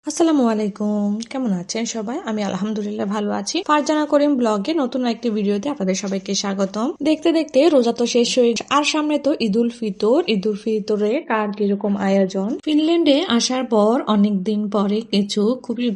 আসসালামু আলাইকুম, কেমন আছেন সবাই? আমি আলহামদুলিল্লাহ ভালো আছি। ফারজানা করিম ব্লগে নতুন একটি ভিডিওতে আপনাদের সবাইকে স্বাগতম। দেখতে দেখতে রোজা তো শেষ হয়ে আর সামনে তো ঈদুল ফিতরে কার কিরকম আয়োজন। ফিনল্যান্ডে আসার পর অনেক দিন পরে কিছু খুবই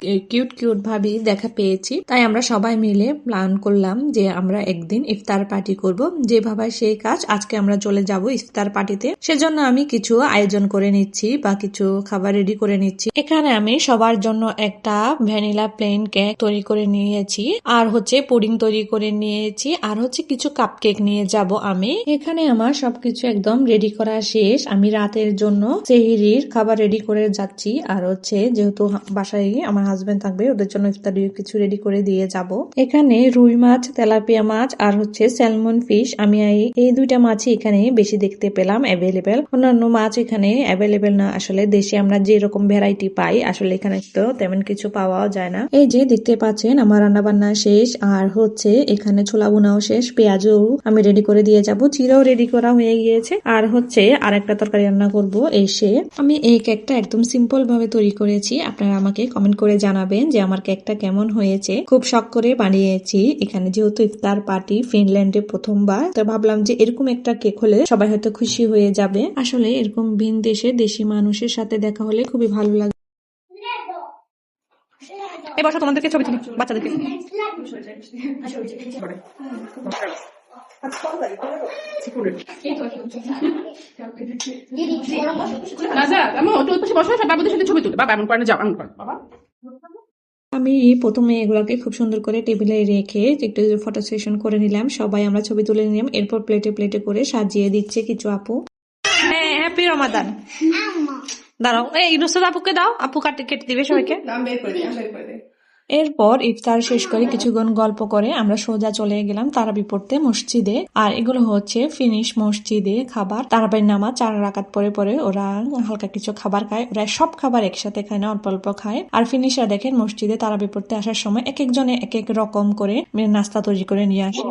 কিউট ভাবে দেখা পেয়েছি, তাই আমরা সবাই মিলে প্ল্যান করলাম যে আমরা একদিন ইফতার পার্টি করব। যেভাবে সেই কাজ, আজকে আমরা চলে যাব ইফতার পার্টিতে। সেজন্য আমি কিছু আয়োজন করে নিচ্ছি বা কিছু খাবার রেডি করে নিচ্ছি। এখানে আমি সবার জন্য একটা ভ্যানিলা প্লেন কেক তৈরি করে নিয়েছি, আর পুডিং তৈরি করে নিয়েছি, আর কিছু কাপকেক নিয়ে যাব আমি। এখানে আমার সবকিছু একদম রেডি করা শেষ। আমি রাতের জন্য সেহরির খাবার রেডি করে যাচ্ছি, আর যেহেতু বাসায় আমার হাজবেন্ড থাকবে, ওদের জন্য ইফতারি কিছু রেডি করে দিয়ে যাব। এখানে রুই মাছ, তেলাপিয়া মাছ আর স্যালমন ফিশ, আমি এই দুইটা মাছই এখানে বেশি দেখতে পেলাম অ্যাভেলেবেল। অন্যান্য মাছ এখানে অ্যাভেলেবেল না। আসলে দেশে আমরা যেরকম ভ্যারাইটি পাই, আসলে এখানে তো তেমন কিছু পাওয়াও যায় না। এই যে দেখতে পাচ্ছেন আমার রান্না বান্না শেষ, আর এখানে ছোলা বোনাও শেষ, পেঁয়াজও আমি রেডি করে দিয়ে যাব, চিরাও রেডি করা হয়ে গিয়েছে, আর আর একটা তরকারি রান্না করব। এসে আমি এই কেকটা একদম সিম্পল ভাবে তৈরি করেছি। আপনারা আমাকে কমেন্ট করে জানাবেন যে আমার কেকটা কেমন হয়েছে। খুব শখ করে বানিয়েছি। এখানে যেহেতু ইফতার পার্টি ফিনল্যান্ডে প্রথমবার, তো ভাবলাম যে এরকম একটা কেক হলে সবাই হয়তো খুশি হয়ে যাবে। আসলে এরকম ভিন দেশে দেশি মানুষের সাথে দেখা হলে খুবই ভালো লাগে। এই বসো, তোমাদেরকে ছবি তুলি বাচ্চাদেরকে। আমি প্রথমে এগুলোকে খুব সুন্দর করে টেবিলে রেখে একটু ফটো সেশন করে নিলাম। সবাই আমরা ছবি তুলে নিলাম। এরপর প্লেটে করে সাজিয়ে দিচ্ছে কিছু আপু। হ্যাঁ, হ্যাপি রমাদান। দাঁড়াও, এই নুসরাত আপুকে দাও, আপু কেটে দিবে সবাইকে। এরপর ইফতার শেষ করে কিছুক্ষণ গল্প করে আমরা সোজা চলে গেলাম তারাবি পড়তে মসজিদে। আর এগুলো ফিনিশ মসজিদে খাবার। তারাবির নামাজ 4 রাকাত পরে ওরা হালকা কিছু খাবার খায়। ওরা সব খাবার একসাথে খায় না, অল্প অল্প খায়। আর ফিনিশরা দেখেন মসজিদে তারাবি পড়তে আসার সময় এক একজনে এক এক রকম করে নাস্তা তৈরি করে নিয়ে আসে।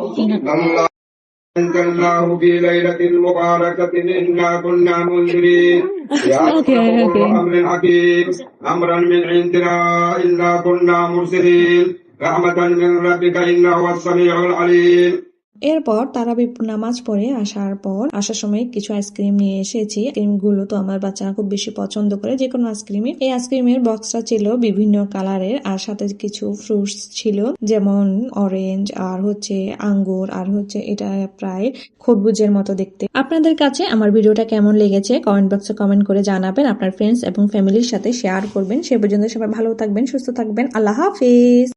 أنزلناه في ليلة مباركة إنا كنا منذرين أمر حكيم أمرا من عندنا إنا كنا مرسلين رحمة من ربك إنه هو السميع العليم। এরপর তারাবি নামাজ পড়ে আসার সময় কিছু আইসক্রিম নিয়ে এসেছি। আইসক্রিম গুলো তো আমার বাচ্চারা খুব বেশি পছন্দ করে, যে কোনো আইসক্রিম। এই আইসক্রিমের বক্সটা ছিল বিভিন্ন কালারের, আর সাথে কিছু ফ্রুটস ছিল, যেমন অরেঞ্জ আর আঙ্গুর, আর এটা প্রায় খরবুজের মতো দেখতে। আপনাদের কাছে আমার ভিডিওটা কেমন লেগেছে কমেন্ট বক্সে কমেন্ট করে জানাবেন। আপনার ফ্রেন্ডস এবং ফ্যামিলির সাথে শেয়ার করবেন। সে পর্যন্ত সবাই ভালো থাকবেন, সুস্থ থাকবেন। আল্লাহ হাফিজ।